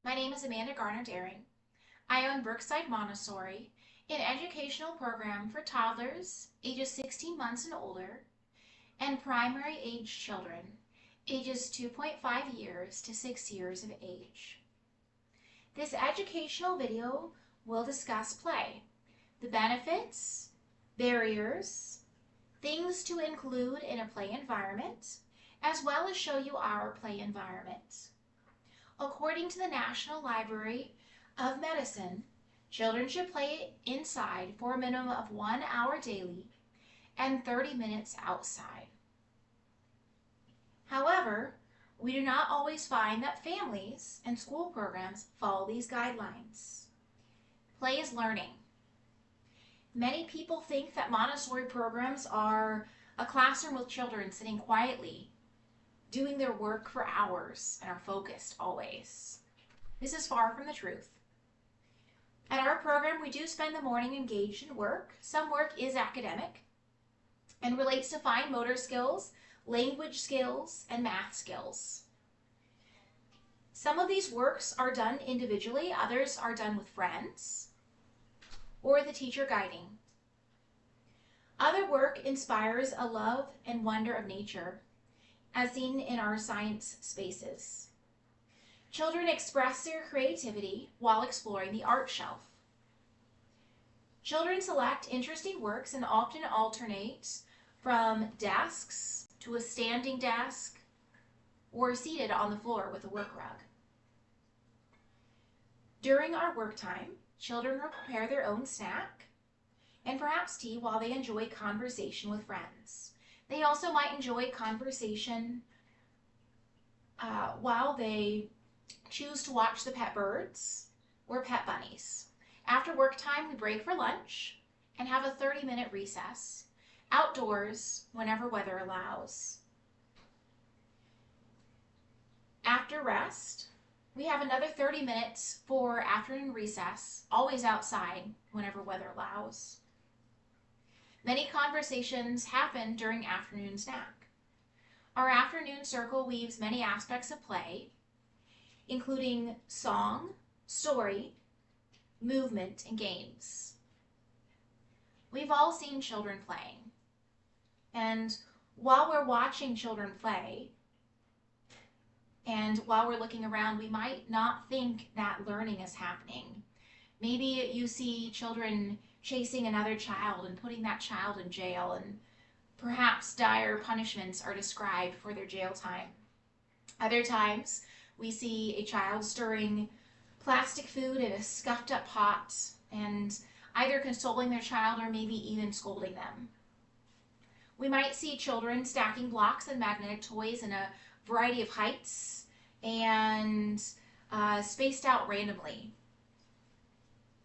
My name is Amanda Garner-Daring. I own Brookside Montessori, an educational program for toddlers ages 16 months and older and primary age children ages 2.5 years to 6 years of age. This educational video will discuss play, the benefits, barriers, things to include in a play environment, as well as show you our play environment. According to the National Library of Medicine, children should play inside for a minimum of 1 hour daily and 30 minutes outside. However, we do not always find that families and school programs follow these guidelines. Play is learning. Many people think that Montessori programs are a classroom with children sitting quietly, doing their work for hours, and are focused always. This is far from the truth. At our program, we do spend the morning engaged in work. Some work is academic and relates to fine motor skills, language skills, and math skills. Some of these works are done individually, others are done with friends or the teacher guiding. Other work inspires a love and wonder of nature, as seen in our science spaces. Children express their creativity while exploring the art shelf. Children select interesting works and often alternate from desks to a standing desk or seated on the floor with a work rug. During our work time, children will prepare their own snack and perhaps tea while they enjoy conversation with friends. They also might enjoy conversation while they choose to watch the pet birds or pet bunnies. After work time, we break for lunch and have a 30-minute recess outdoors whenever weather allows. After rest, we have another 30 minutes for afternoon recess, always outside whenever weather allows. Many conversations happen during afternoon snack. Our afternoon circle weaves many aspects of play, including song, story, movement, and games. We've all seen children playing, and while we're watching children play, and while we're looking around, we might not think that learning is happening. Maybe you see children chasing another child and putting that child in jail, and perhaps dire punishments are described for their jail time. Other times, we see a child stirring plastic food in a scuffed up pot and either consoling their child or maybe even scolding them. We might see children stacking blocks and magnetic toys in a variety of heights and spaced out randomly.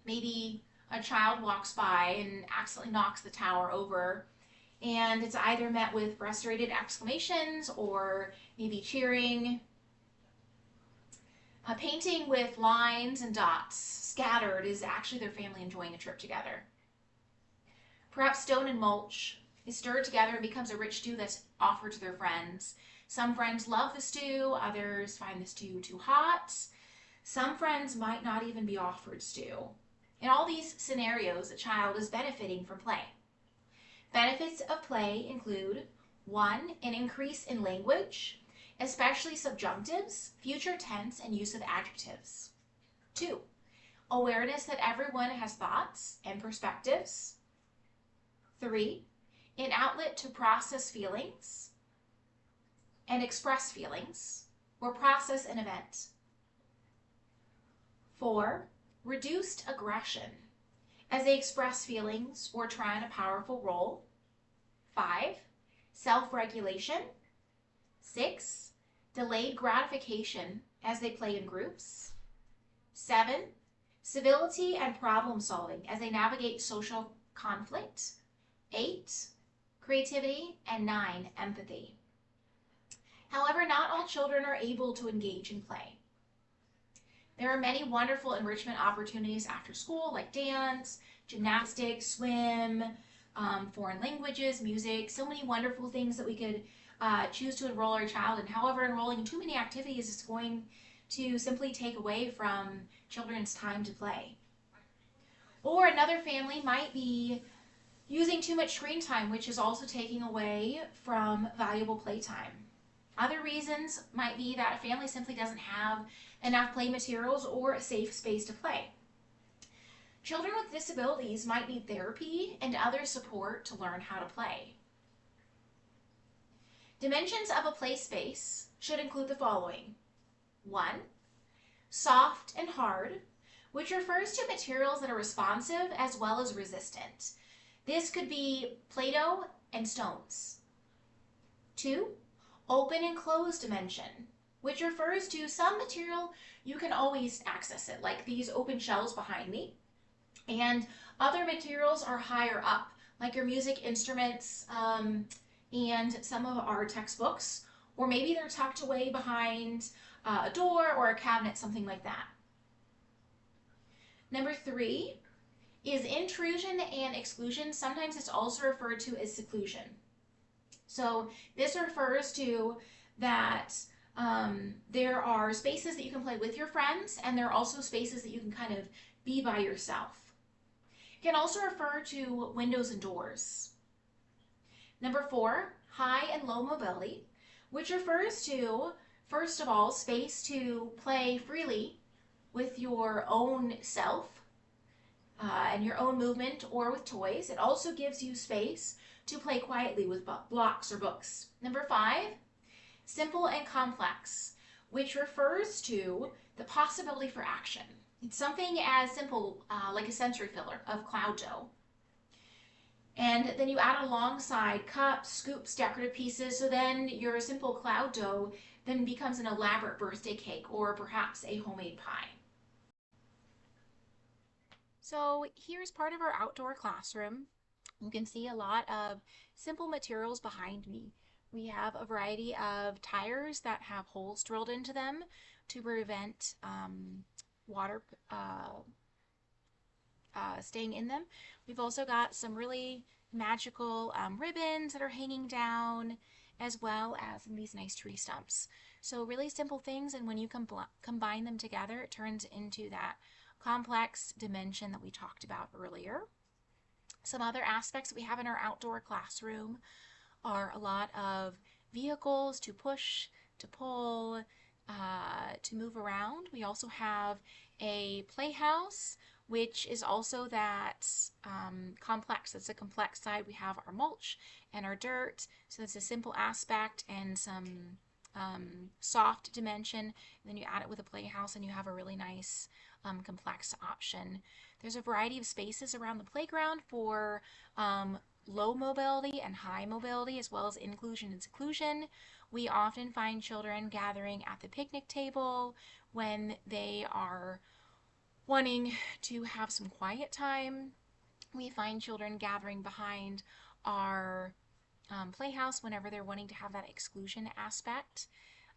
Maybe a child walks by and accidentally knocks the tower over, and it's either met with frustrated exclamations or maybe cheering. Painting with lines and dots scattered is actually their family enjoying a trip together. Perhaps stone and mulch is stirred together and becomes a rich stew that's offered to their friends. Some friends love the stew, others find the stew too hot. Some friends might not even be offered stew. In all these scenarios, a child is benefiting from play. Benefits of play include 1, an increase in language, especially subjunctives, future tense, and use of adjectives. 2, awareness that everyone has thoughts and perspectives. 3, an outlet to process feelings and express feelings or process an event. 4, reduced aggression as they express feelings or try on a powerful role. 5, self-regulation. 6, delayed gratification as they play in groups. 7, civility and problem solving as they navigate social conflict. 8, creativity, and 9, empathy. However, not all children are able to engage in play. There are many wonderful enrichment opportunities after school, like dance, gymnastics, swim, foreign languages, music, so many wonderful things that we could choose to enroll our child in. However, enrolling in too many activities is going to simply take away from children's time to play. Or another family might be using too much screen time, which is also taking away from valuable playtime. Other reasons might be that a family simply doesn't have enough play materials or a safe space to play. Children with disabilities might need therapy and other support to learn how to play. Dimensions of a play space should include the following. 1. Soft and hard, which refers to materials that are responsive as well as resistant. This could be Play-Doh and stones. 2. Open and closed dimension, which refers to some material you can always access it, like these open shelves behind me. And other materials are higher up, like your music instruments and some of our textbooks, or maybe they're tucked away behind a door or a cabinet, something like that. Number 3 is intrusion and exclusion. Sometimes it's also referred to as seclusion. So this refers to that there are spaces that you can play with your friends, and there are also spaces that you can kind of be by yourself. It can also refer to windows and doors. Number 4, high and low mobility, which refers to, first of all, space to play freely with your own self and your own movement or with toys. It also gives you space to play quietly with blocks or books. Number 5, simple and complex, which refers to the possibility for action. It's something as simple like a sensory filler of cloud dough. And then you add alongside cups, scoops, decorative pieces, so then your simple cloud dough then becomes an elaborate birthday cake or perhaps a homemade pie. So here's part of our outdoor classroom. You can see a lot of simple materials behind me. We have a variety of tires that have holes drilled into them to prevent water staying in them. We've also got some really magical ribbons that are hanging down, as well as these nice tree stumps. So really simple things, and when you combine them together, it turns into that complex dimension that we talked about earlier. Some other aspects that we have in our outdoor classroom are a lot of vehicles to push, to pull, to move around. We also have a playhouse, which is also that complex. It's a complex side. We have our mulch and our dirt, so that's a simple aspect and some soft dimension. And then you add it with a playhouse and you have a really nice complex option. There's a variety of spaces around the playground for low mobility and high mobility, as well as inclusion and seclusion. We often find children gathering at the picnic table when they are wanting to have some quiet time. We find children gathering behind our playhouse whenever they're wanting to have that exclusion aspect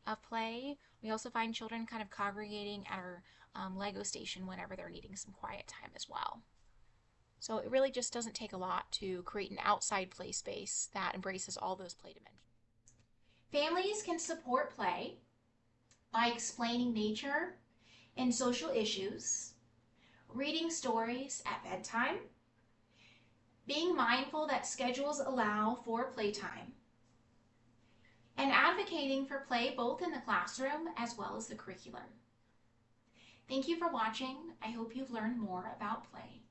of play. We also find children kind of congregating at our Lego station whenever they're needing some quiet time as well. So it really just doesn't take a lot to create an outside play space that embraces all those play dimensions. Families can support play by explaining nature and social issues, reading stories at bedtime, being mindful that schedules allow for playtime, and advocating for play both in the classroom as well as the curriculum. Thank you for watching. I hope you've learned more about play.